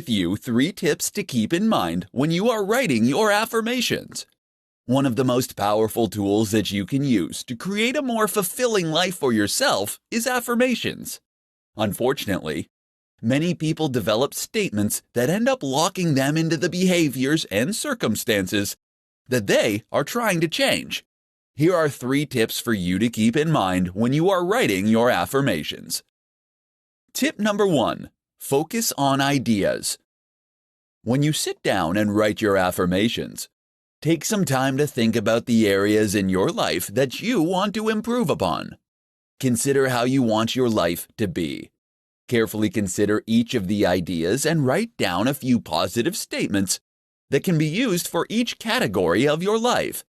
with you 3 tips to keep in mind when you are writing your affirmations. One of the most powerful tools that you can use to create a more fulfilling life for yourself is affirmations. Unfortunately, many people develop statements that end up locking them into the behaviors and circumstances that they are trying to change. Here are 3 tips for you to keep in mind when you are writing your affirmations. Tip number 1. Focus on ideas. When you sit down and write your affirmations, take some time to think about the areas in your life that you want to improve upon. Consider how you want your life to be. Carefully consider each of the ideas and write down a few positive statements that can be used for each category of your life.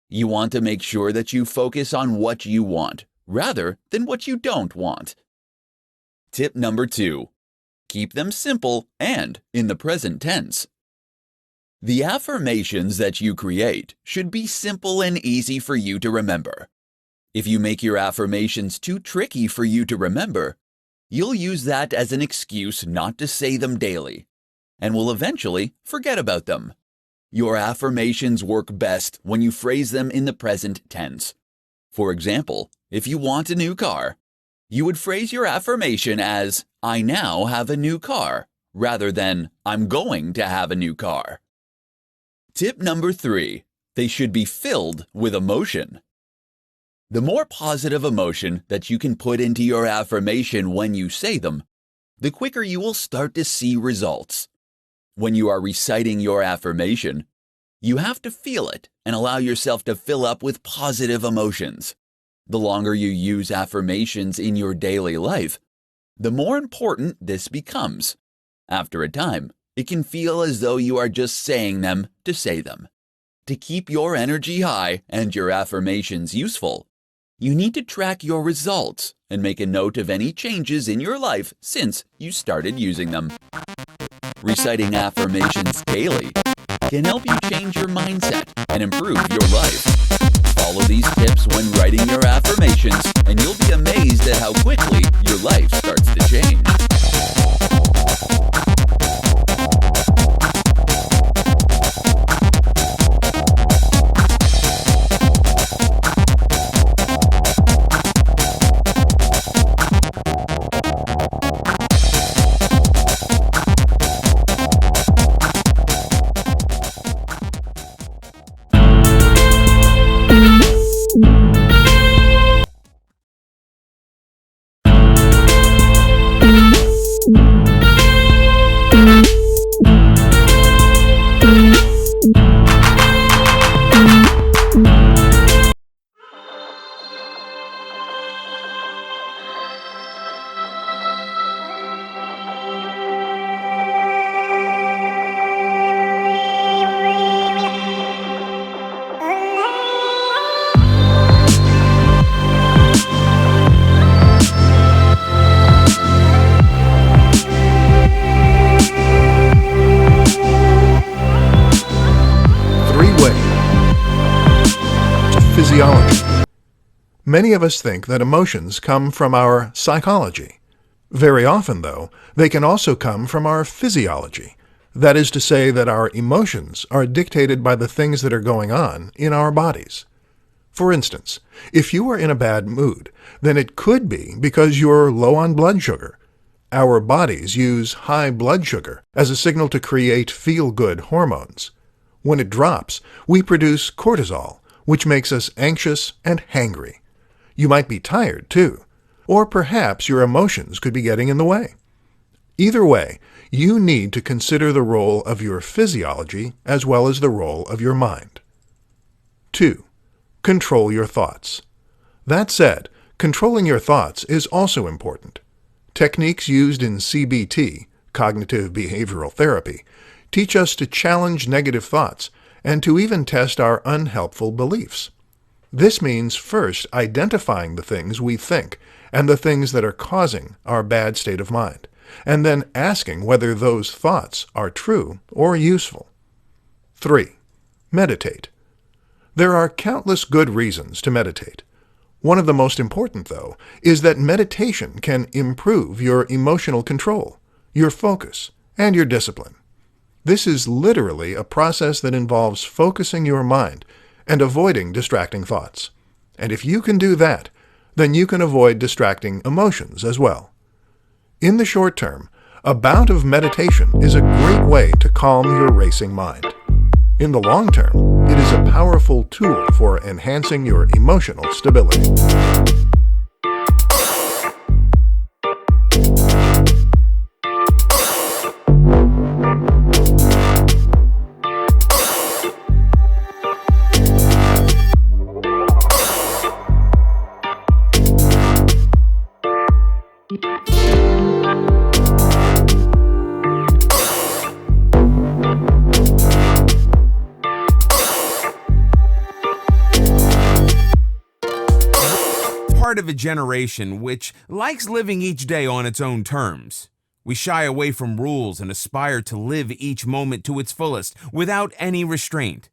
You want to make sure that you focus on what you want rather than what you don't want. Tip number 2. Keep them simple and in the present tense. The affirmations that you create should be simple and easy for you to remember. If you make your affirmations too tricky for you to remember, you'll use that as an excuse not to say them daily, and will eventually forget about them. Your affirmations work best when you phrase them in the present tense. For example, if you want a new car, you would phrase your affirmation as, "I now have a new car," rather than, "I'm going to have a new car." Tip number 3. They should be filled with emotion. The more positive emotion that you can put into your affirmation when you say them, the quicker you will start to see results. When you are reciting your affirmation, you have to feel it and allow yourself to fill up with positive emotions. The longer you use affirmations in your daily life, the more important this becomes. After a time, it can feel as though you are just saying them to say them. To keep your energy high and your affirmations useful, you need to track your results and make a note of any changes in your life since you started using them. Reciting affirmations daily can help you change your mindset and improve your life. Follow these tips when writing your affirmations, and you'll be amazed at how quickly your life starts to change. Physiology. Many of us think that emotions come from our psychology. Very often, though, they can also come from our physiology. That is to say that our emotions are dictated by the things that are going on in our bodies. For instance, if you are in a bad mood, then it could be because you're low on blood sugar. Our bodies use high blood sugar as a signal to create feel-good hormones. When it drops, we produce cortisol, which makes us anxious and hangry. You might be tired, too, or perhaps your emotions could be getting in the way. Either way, you need to consider the role of your physiology as well as the role of your mind. 2. Control your thoughts. That said, controlling your thoughts is also important. Techniques used in CBT, cognitive behavioral therapy, teach us to challenge negative thoughts and to even test our unhelpful beliefs. This means first identifying the things we think and the things that are causing our bad state of mind, and then asking whether those thoughts are true or useful. 3. Meditate. There are countless good reasons to meditate. One of the most important, though, is that meditation can improve your emotional control, your focus, and your discipline. This is literally a process that involves focusing your mind and avoiding distracting thoughts. And if you can do that, then you can avoid distracting emotions as well. In the short term, a bout of meditation is a great way to calm your racing mind. In the long term, it is a powerful tool for enhancing your emotional stability. Part of a generation which likes living each day on its own terms. We shy away from rules and aspire to live each moment to its fullest without any restraint.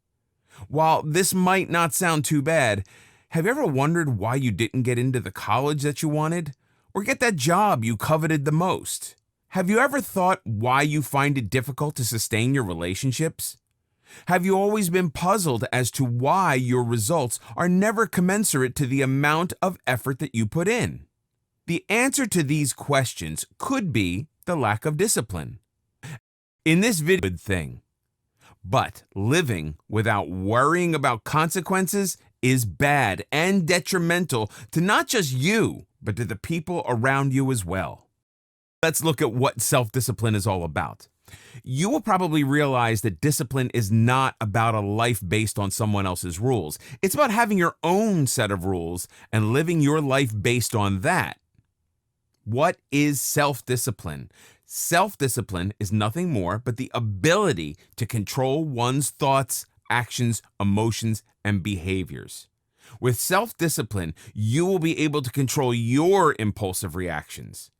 While this might not sound too bad, have you ever wondered why you didn't get into the college that you wanted or get that job you coveted the most? Have you ever thought why you find it difficult to sustain your relationships? Have you always been puzzled as to why your results are never commensurate to the amount of effort that you put in? The answer to these questions could be the lack of discipline. In this video, good thing. But living without worrying about consequences is bad and detrimental to not just you, but to the people around you as well. Let's look at what self-discipline is all about. You will probably realize that discipline is not about a life based on someone else's rules. It's about having your own set of rules and living your life based on that. What is self-discipline? Self-discipline is nothing more but the ability to control one's thoughts, actions, emotions, and behaviors. With self-discipline, you will be able to control your impulsive reactions.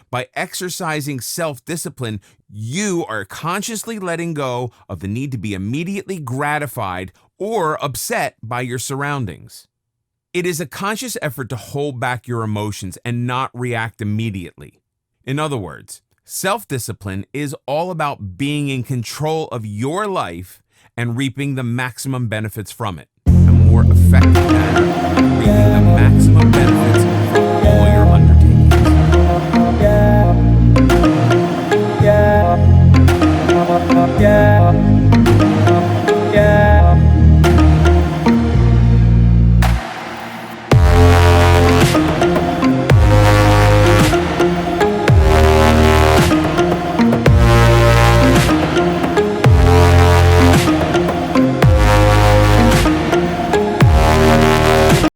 By exercising self-discipline, you are consciously letting go of the need to be immediately gratified or upset by your surroundings. It is a conscious effort to hold back your emotions and not react immediately. In other words, self-discipline is all about being in control of your life and reaping the maximum benefits from it. A more effective manner of reaping the maximum benefits from all your undertakings.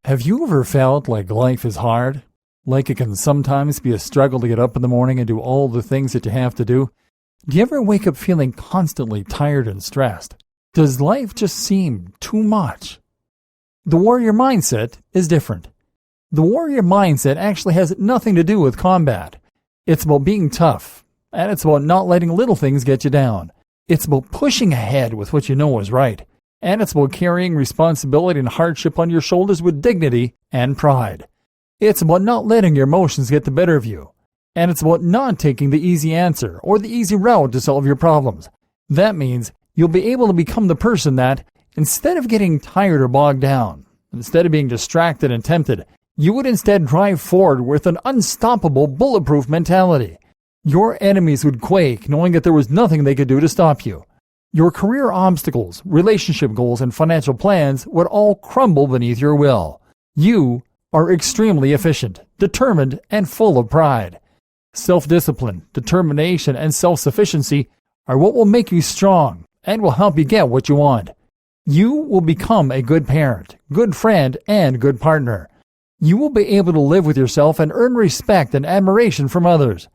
Have you ever felt like life is hard? Like it can sometimes be a struggle to get up in the morning and do all the things that you have to do? Do you ever wake up feeling constantly tired and stressed? Does life just seem too much? The warrior mindset is different. The warrior mindset actually has nothing to do with combat. It's about being tough, and it's about not letting little things get you down. It's about pushing ahead with what you know is right, and it's about carrying responsibility and hardship on your shoulders with dignity and pride. It's about not letting your emotions get the better of you. And it's about not taking the easy answer or the easy route to solve your problems. That means you'll be able to become the person that, instead of getting tired or bogged down, instead of being distracted and tempted, you would instead drive forward with an unstoppable, bulletproof mentality. Your enemies would quake knowing that there was nothing they could do to stop you. Your career obstacles, relationship goals, and financial plans would all crumble beneath your will. You are extremely efficient, determined, and full of pride. Self-discipline, determination, and self-sufficiency are what will make you strong and will help you get what you want. You will become a good parent, good friend, and good partner. You will be able to live with yourself and earn respect and admiration from others.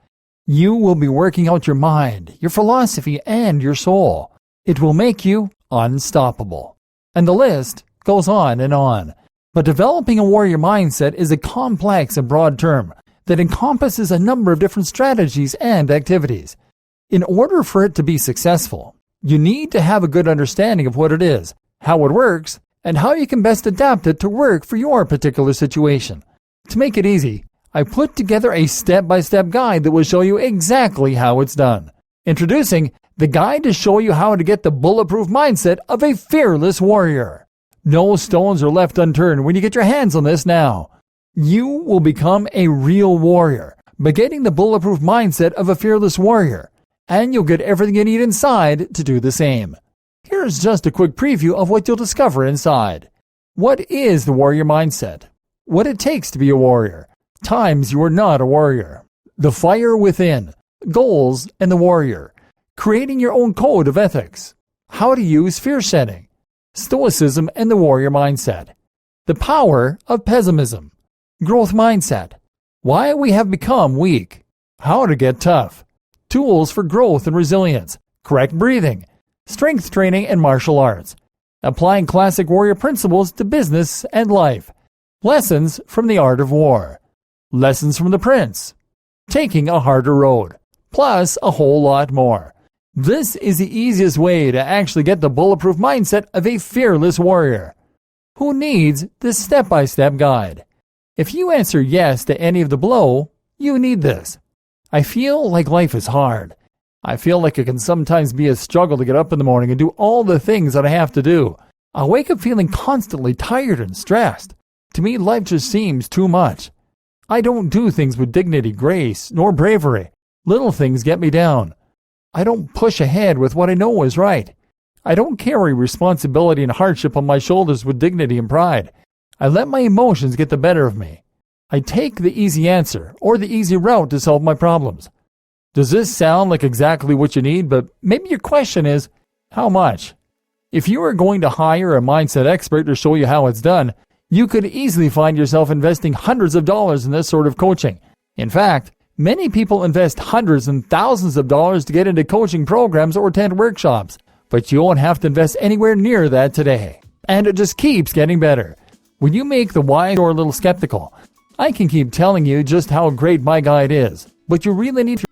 You will be working out your mind, your philosophy, and your soul. It will make you unstoppable. And the list goes on and on. But developing a warrior mindset is a complex and broad term that encompasses a number of different strategies and activities. In order for it to be successful, you need to have a good understanding of what it is, how it works, and how you can best adapt it to work for your particular situation. To make it easy, I put together a step-by-step guide that will show you exactly how it's done. Introducing the guide to show you how to get the bulletproof mindset of a fearless warrior. No stones are left unturned when you get your hands on this now. You will become a real warrior by getting the bulletproof mindset of a fearless warrior, and you'll get everything you need inside to do the same. Here's just a quick preview of what you'll discover inside. What is the warrior mindset? What it takes to be a warrior. Times you are not a warrior. The fire within. Goals and the warrior. Creating your own code of ethics. How to use fear setting. Stoicism and the warrior mindset. The power of pessimism. Growth mindset. Why we have become weak. How to get tough. Tools for growth and resilience. Correct breathing. Strength training and martial arts. Applying classic warrior principles to business and life. Lessons from the art of war. Lessons from the prince. Taking a harder road. Plus a whole lot more. This is the easiest way to actually get the bulletproof mindset of a fearless warrior. Who needs this step-by-step guide? If you answer yes to any of the below, you need this. I feel like life is hard. I feel like it can sometimes be a struggle to get up in the morning and do all the things that I have to do. I wake up feeling constantly tired and stressed. To me, life just seems too much. I don't do things with dignity, grace, nor bravery. Little things get me down. I don't push ahead with what I know is right. I don't carry responsibility and hardship on my shoulders with dignity and pride. I let my emotions get the better of me. I take the easy answer or the easy route to solve my problems. Does this sound like exactly what you need? But maybe your question is, how much? If you are going to hire a mindset expert to show you how it's done, you could easily find yourself investing hundreds of dollars in this sort of coaching. In fact, many people invest hundreds and thousands of dollars to get into coaching programs or attend workshops, but you won't have to invest anywhere near that today. And it just keeps getting better. When you make the wise or a little skeptical, I can keep telling you just how great my guide is, but you really need to